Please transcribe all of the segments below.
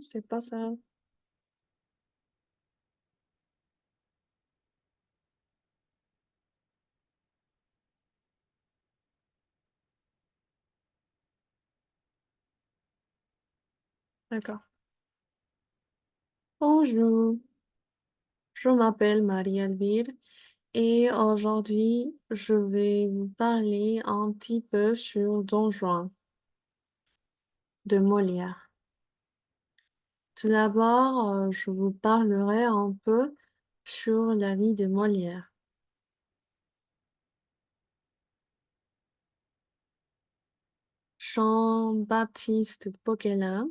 c'est pas ça. D'accord. Bonjour, je m'appelle Marie-Elvire et aujourd'hui, je vais vous parler un petit peu sur Don Juan de Molière. Tout d'abord, je vous parlerai un peu sur la vie de Molière. Jean-Baptiste Poquelin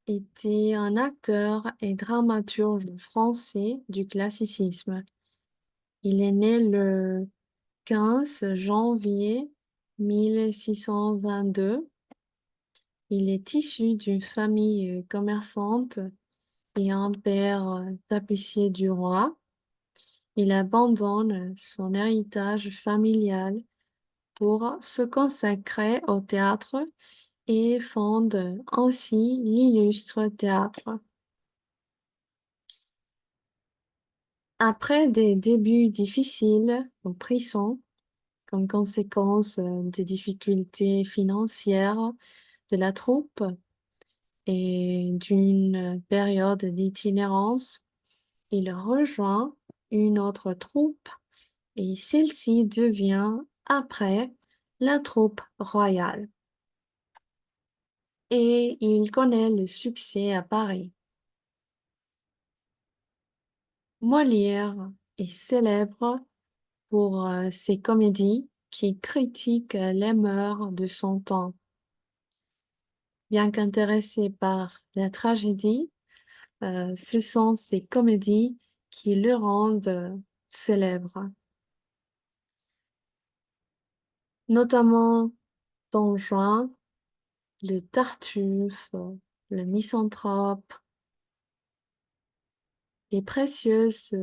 était un acteur et dramaturge français du classicisme. Il est né le 15 janvier 1622. Il est issu d'une famille commerçante et un père tapissier du roi. Il abandonne son héritage familial pour se consacrer au théâtre et fonde ainsi l'illustre théâtre. Après des débuts difficiles au prison, comme conséquence des difficultés financières de la troupe et d'une période d'itinérance, il rejoint une autre troupe et celle-ci devient après la troupe royale. Et il connaît le succès à Paris. Molière est célèbre pour ses comédies qui critiquent les mœurs de son temps. Bien qu'intéressé par la tragédie, ce sont ces comédies qui le rendent célèbre, notamment Don Juan, le Tartuffe, le Misanthrope, les Précieuses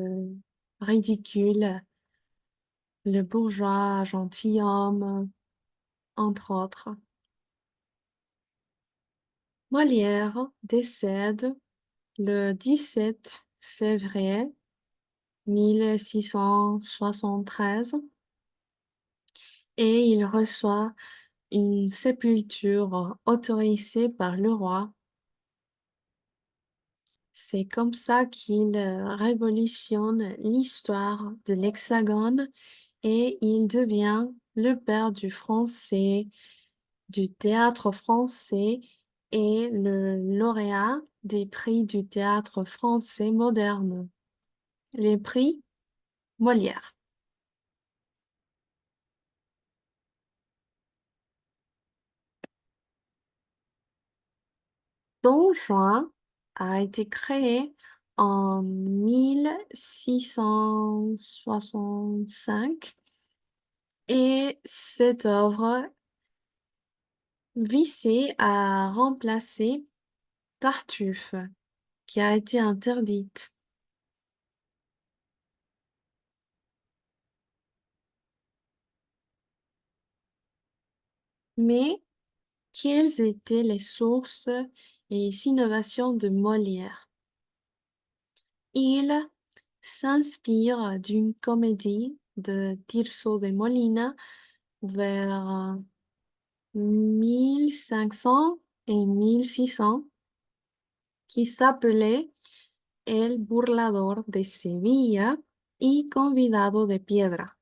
ridicules, le bourgeois gentilhomme, entre autres. Molière décède le 17 février 1673 et il reçoit une sépulture autorisée par le roi. C'est comme ça qu'il révolutionne l'histoire de l'Hexagone et il devient le père du français, du théâtre français et le lauréat des prix du théâtre français moderne, les prix Molière. Don Juan a été créé en 1665 et cette œuvre visait à remplacer Tartuffe, qui a été interdite. Mais quelles étaient les sources et les innovations de Molière? Il s'inspire d'une comédie de Tirso de Molina vers 1500 et 1600 qui s'appelait El burlador de Sevilla y convidado de piedra.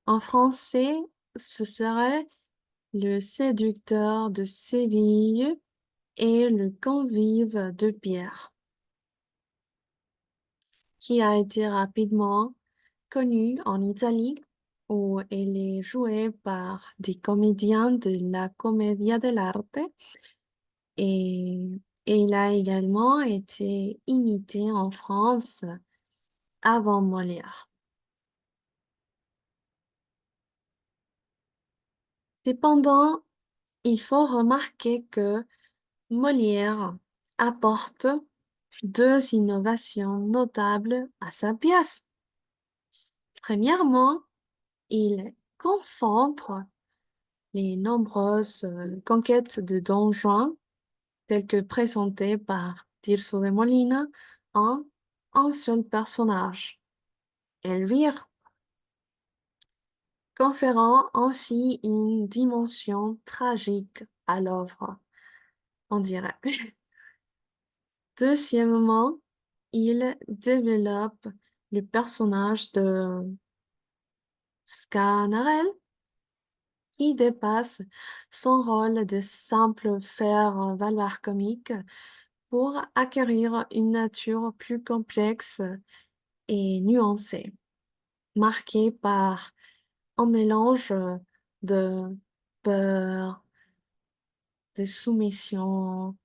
En français, ce serait le séducteur de Séville et le convive de pierre, qui a été rapidement connu en Italie, où elle est jouée par des comédiens de la Commedia dell'arte et, et il a également été imité en France avant Molière. Cependant, il faut remarquer que Molière apporte deux innovations notables à sa pièce. Premièrement, il concentre les nombreuses conquêtes de Don Juan tel que présenté par Tirso de Molina en un seul personnage, Elvire, conférant ainsi une dimension tragique à l'œuvre, on dirait. Deuxièmement, il développe le personnage de Sganarelle qui dépasse son rôle de simple faire-valoir comique pour acquérir une nature plus complexe et nuancée, marquée par un mélange de peur, de soumission,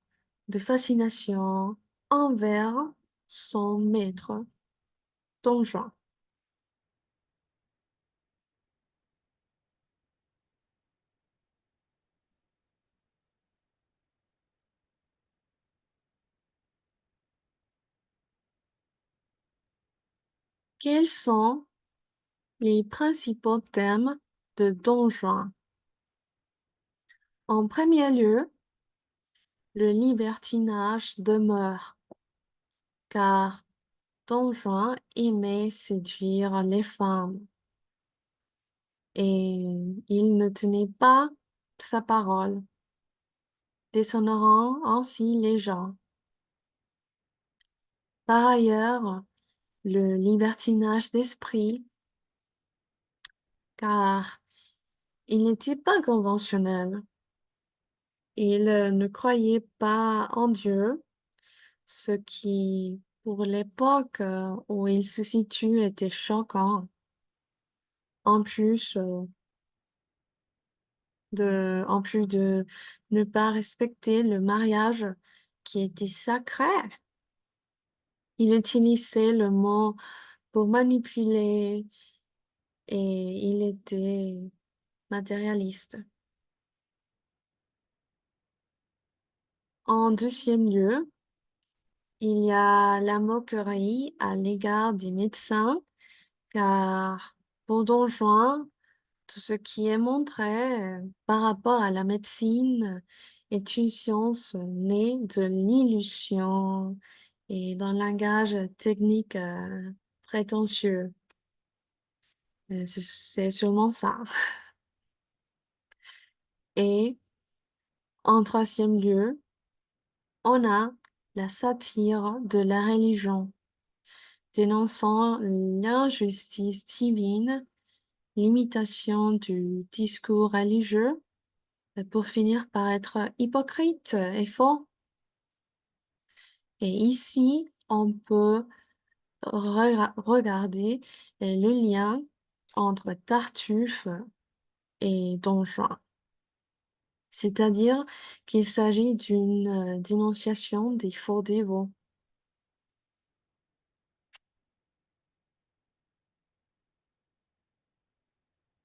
de fascination envers son maître, Don Juan. Quels sont les principaux thèmes de Don Juan? En premier lieu, le libertinage demeure, car Don Juan aimait séduire les femmes et il ne tenait pas sa parole, déshonorant ainsi les gens. Par ailleurs, le libertinage d'esprit, car il n'était pas conventionnel. Il ne croyait pas en Dieu, ce qui, pour l'époque où il se situe, était choquant. En plus de ne pas respecter le mariage qui était sacré, il utilisait le mot pour manipuler et il était matérialiste. En deuxième lieu, il y a la moquerie à l'égard des médecins, car pour Don Juan, tout ce qui est montré par rapport à la médecine est une science née de l'illusion et d'un langage technique prétentieux. C'est sûrement ça. Et en troisième lieu, on a la satire de la religion, dénonçant l'injustice divine, l'imitation du discours religieux, pour finir par être hypocrite et faux. Et ici, on peut regarder le lien entre Tartuffe et Don Juan. C'est-à-dire qu'il s'agit d'une dénonciation des faux dévots.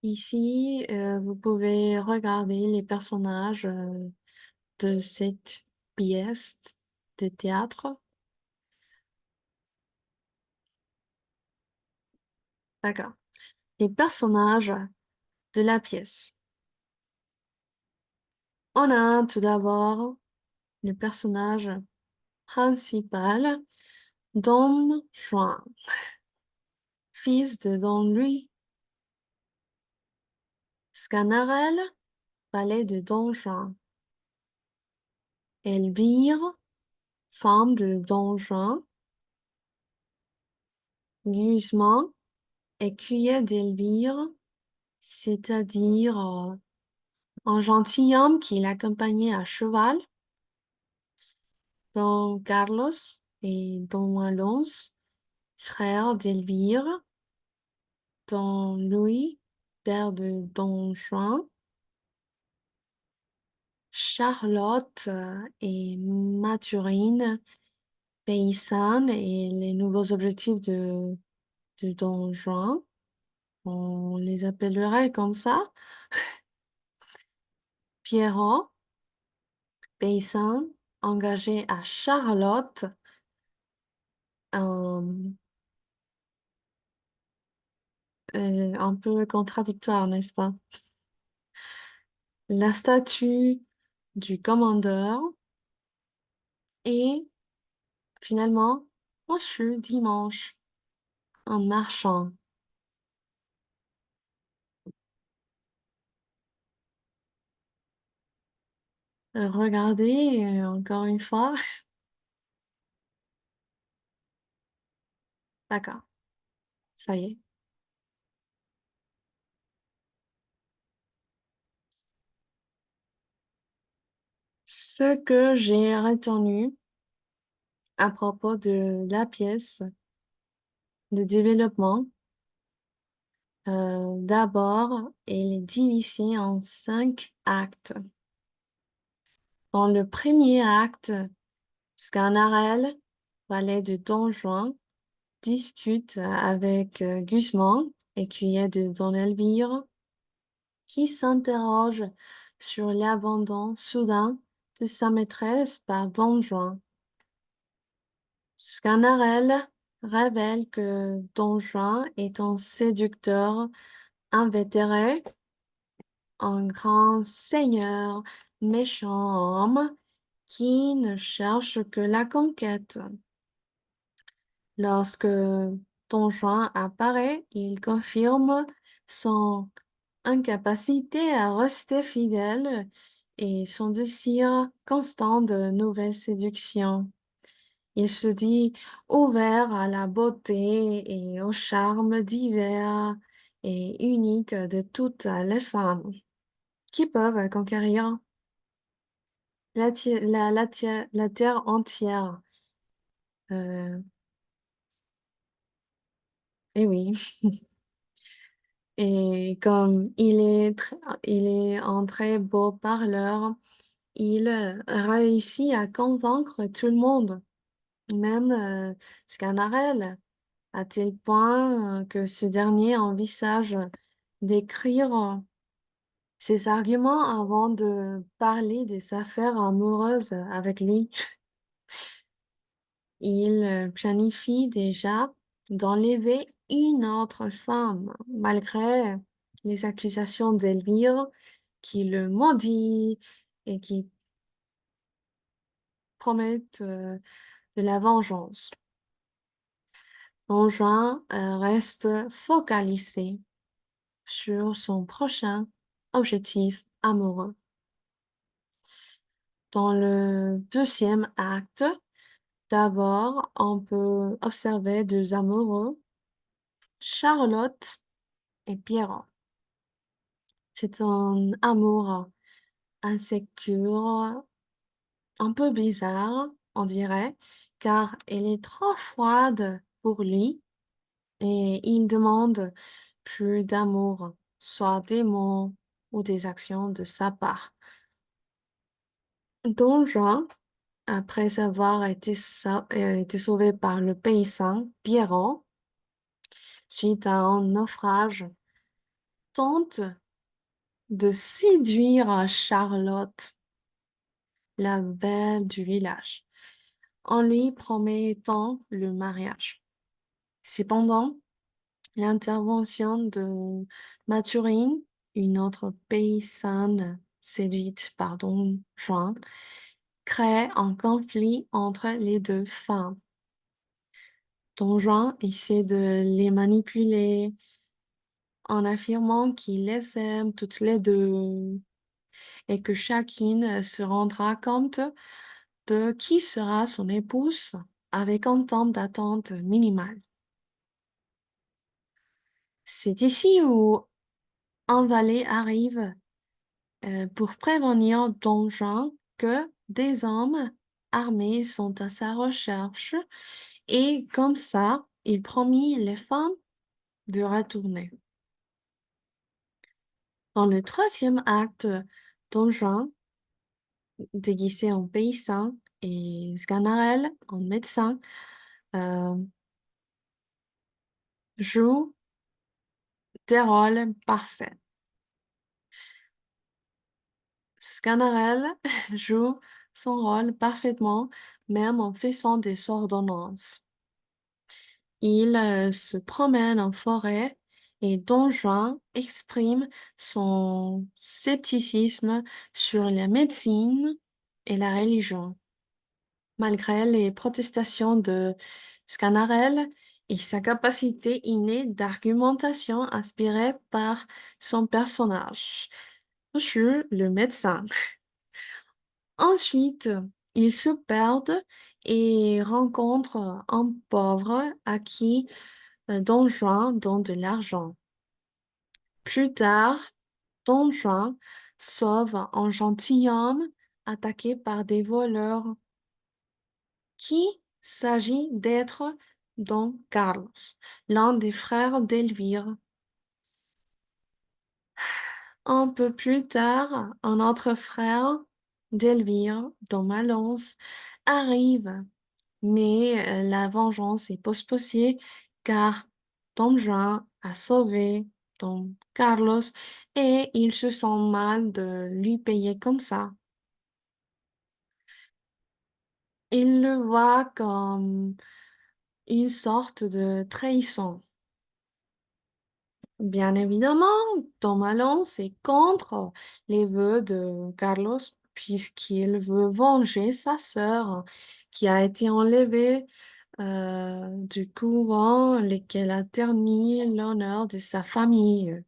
Ici, vous pouvez regarder les personnages de cette pièce de théâtre. D'accord. Les personnages de la pièce. On a tout d'abord le personnage principal, Don Juan, fils de Don Louis. Sganarelle, valet de Don Juan. Elvire, femme de Don Juan. Guzman, écuyer d'Elvire, c'est-à-dire un gentilhomme qui l'accompagnait à cheval. Don Carlos et Don Alonso, frères d'Elvire. Don Louis, père de Don Juan. Charlotte et Mathurine, paysannes et les nouveaux objectifs de Don Juan. On les appellerait comme ça. Pierrot, paysan, engagé à Charlotte, euh, un peu contradictoire, n'est-ce pas? La statue du commandeur, Et finalement, on fut dimanche en marchant. Regardez, encore une fois. D'accord, ça y est. Ce que j'ai retenu à propos de la pièce, le développement, d'abord, elle est divisée en 5 actes. Dans le premier acte, Sganarelle, valet de Don Juan, discute avec Guzman, écuyer de Don Elvire, qui s'interroge sur l'abandon soudain de sa maîtresse par Don Juan. Sganarelle révèle que Don Juan est un séducteur invétéré, un grand seigneur, méchant homme qui ne cherche que la conquête. Lorsque Don Juan apparaît, il confirme son incapacité à rester fidèle et son désir constant de nouvelles séductions. Il se dit ouvert à la beauté et au charme divers et unique de toutes les femmes qui peuvent conquérir la terre entière. Euh, et oui. Et comme il est un très beau parleur, il réussit à convaincre tout le monde, même Sganarelle, à tel point que ce dernier envisage d'écrire ses arguments avant de parler des affaires amoureuses avec lui. Il planifie déjà d'enlever une autre femme, malgré les accusations d'Elvire qui le maudit et qui promettent de la vengeance. Don Juan reste focalisé sur son prochain objectif amoureux. Dans le deuxième acte, d'abord, on peut observer deux amoureux, Charlotte et Pierrot. C'est un amour insécure, un peu bizarre, on dirait, car elle est trop froide pour lui et il demande plus d'amour, soit des mots ou des actions de sa part. Don Juan, après avoir été sauvé par le paysan Pierrot, suite à un naufrage, tente de séduire Charlotte, la belle du village, en lui promettant le mariage. Cependant, l'intervention de Mathurine, une autre paysanne séduite par Don Juan, crée un conflit entre les deux femmes. Don Juan essaie de les manipuler en affirmant qu'il les aime toutes les deux et que chacune se rendra compte de qui sera son épouse avec un temps d'attente minimal. C'est ici où un valet arrive pour prévenir Don Juan que des hommes armés sont à sa recherche et comme ça, il promit les femmes de retourner. Dans le troisième acte, Don Juan, déguisé en paysan, et Sganarelle, en médecin, euh, jouent des rôles parfaits. Sganarelle joue son rôle parfaitement, même en faisant des ordonnances. Il se promène en forêt et Don Juan exprime son scepticisme sur la médecine et la religion. Malgré les protestations de Sganarelle et sa capacité innée d'argumentation inspirée par son personnage, Monsieur le médecin. Ensuite, ils se perdent et rencontrent un pauvre à qui Don Juan donne de l'argent. Plus tard, Don Juan sauve un gentilhomme attaqué par des voleurs qui s'agit d'être Don Carlos, l'un des frères d'Elvire. Un peu plus tard, un autre frère d'Elvire, Don Malance, arrive, mais la vengeance est postposée car Don Juan a sauvé Don Carlos et il se sent mal de lui payer comme ça. Il le voit comme une sorte de trahison. Bien évidemment, Tom Alonso est contre les vœux de Carlos puisqu'il veut venger sa sœur qui a été enlevée du couvent, lequel a terni l'honneur de sa famille.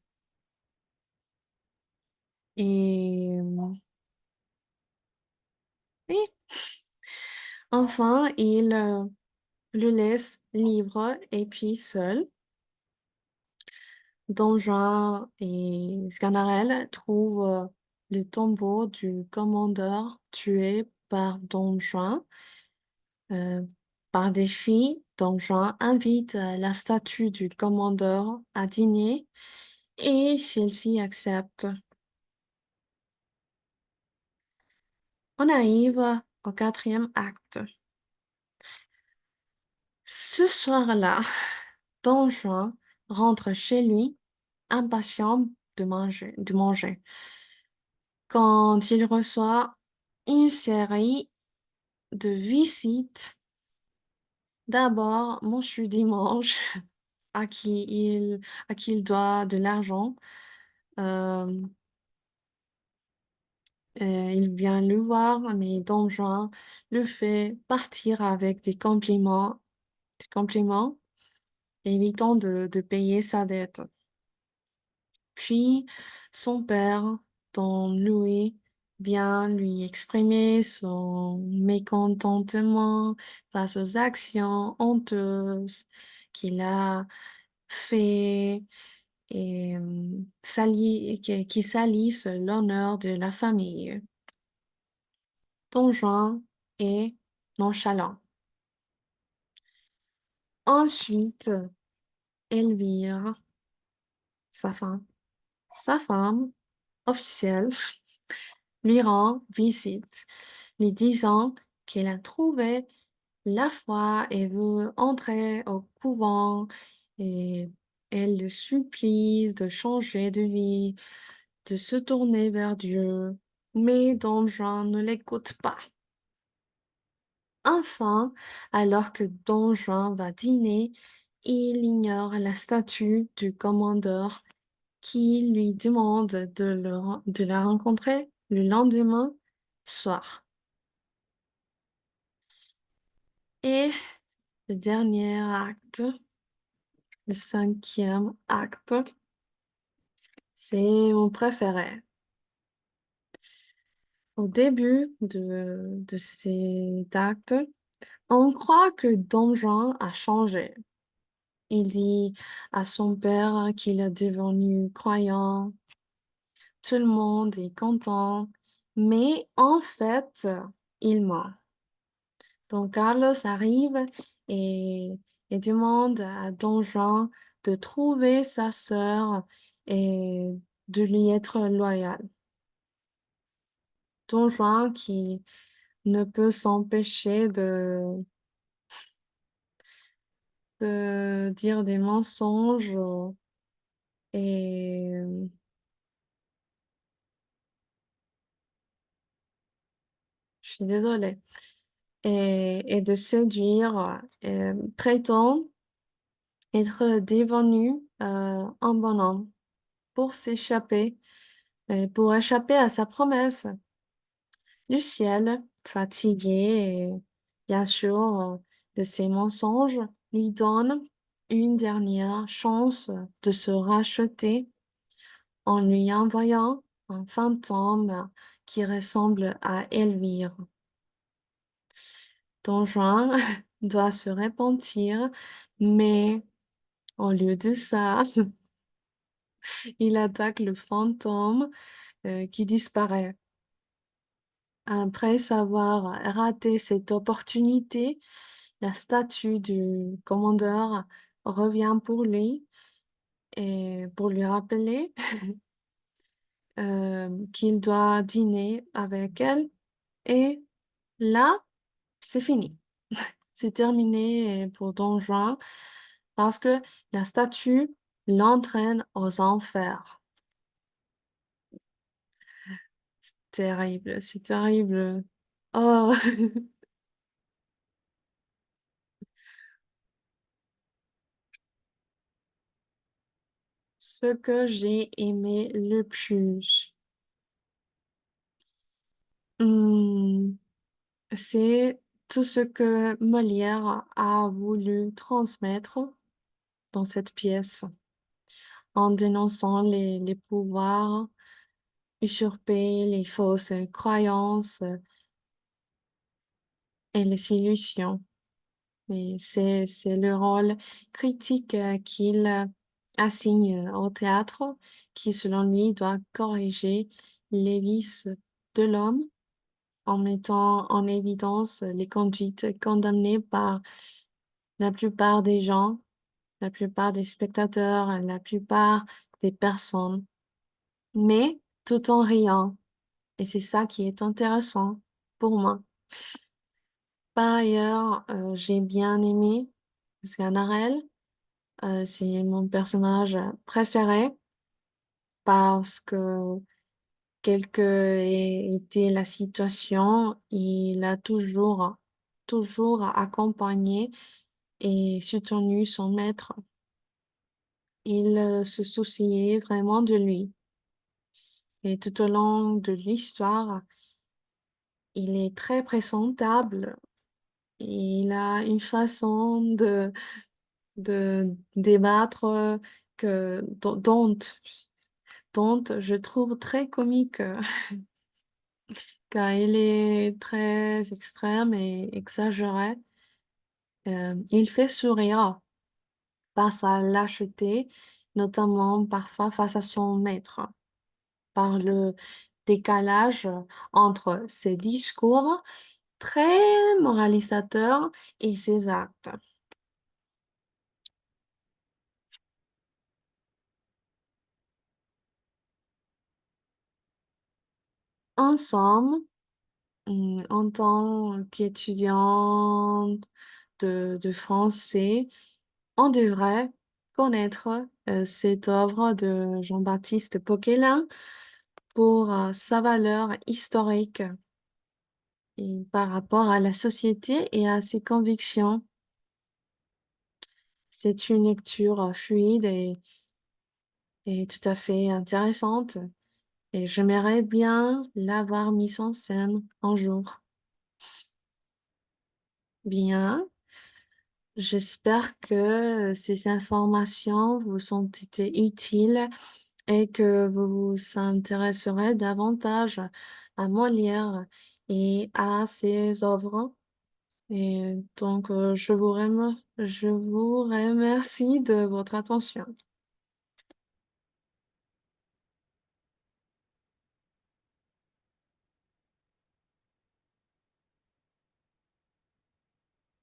Et oui, enfin, il le laisse libre et puis seul. Don Juan et Sganarelle trouvent le tombeau du commandeur tué par Don Juan. Euh, Par défi, Don Juan invite la statue du commandeur à dîner et celle-ci accepte. On arrive au quatrième acte. Ce soir-là, Don Juan rentre chez lui, impatient de manger. Quand il reçoit une série de visites. D'abord, Monsieur Dimanche, à qui il doit de l'argent. Euh, il vient le voir, mais Don Juan le fait partir avec des compliments, évitant de payer sa dette. Puis, son père, Don Louis, vient lui exprimer son mécontentement face aux actions honteuses qu'il a fait et qui salissent l'honneur de la famille. Don Juan est nonchalant. Ensuite, Elvire, sa femme, sa femme officielle, lui rend visite, lui disant qu'elle a trouvé la foi et veut entrer au couvent et elle le supplie de changer de vie, de se tourner vers Dieu. Mais Don Juan ne l'écoute pas. Enfin, alors que Don Juan va dîner, il ignore la statue du commandeur qui lui demande de la rencontrer le lendemain soir. Et le dernier acte, le cinquième acte, c'est mon préféré. Au début de cet acte, on croit que Don Juan a changé. Il dit à son père qu'il est devenu croyant. Tout le monde est content. Mais en fait, il ment. Donc Carlos arrive et, et demande à Don Juan de trouver sa sœur et de lui être loyal. Don Juan qui ne peut s'empêcher de dire des mensonges et je suis désolée. Et de séduire, prétend être devenu un bonhomme pour s'échapper, pour échapper à sa promesse. Du ciel, fatigué Bien sûr, de ces mensonges lui donnent une dernière chance de se racheter en lui envoyant un fantôme qui ressemble à Elvire. Don Juan doit se repentir, mais au lieu de ça, il attaque le fantôme qui disparaît. Après avoir raté cette opportunité, la statue du commandeur revient pour lui et pour lui rappeler qu'il doit dîner avec elle. Et là, c'est fini. C'est terminé pour Don Juan parce que la statue l'entraîne aux enfers. Terrible, c'est terrible. Oh, ce que j'ai aimé le plus, hmm, c'est tout ce que Molière a voulu transmettre dans cette pièce en dénonçant les pouvoirs usurpés, les fausses croyances et les illusions. Et c'est le rôle critique qu'il assigne au théâtre, qui, selon lui, doit corriger les vices de l'homme en mettant en évidence les conduites condamnées par la plupart des gens, la plupart des spectateurs, la plupart des personnes, mais tout en riant. Et c'est ça qui est intéressant pour moi. Par ailleurs, j'ai bien aimé Sganarelle. C'est mon personnage préféré parce que quelle que ait été la situation, il a toujours accompagné et soutenu son maître. Il se souciait vraiment de lui. Et tout au long de l'histoire, il est très présentable. Il a une façon de débattre dont je trouve très comique, car il est très extrême et exagéré. Il fait sourire par sa lâcheté, notamment parfois face à son maître, par le décalage entre ses discours très moralisateurs et ses actes. Ensemble, en tant qu'étudiante de français, on devrait connaître cette œuvre de Jean-Baptiste Poquelin pour sa valeur historique et par rapport à la société et à ses convictions. C'est une lecture fluide et tout à fait intéressante et j'aimerais bien l'avoir mise en scène un jour. Bien, j'espère que ces informations vous ont été utiles et que vous vous intéresserez davantage à Molière et à ses œuvres. Et donc, je vous remercie de votre attention.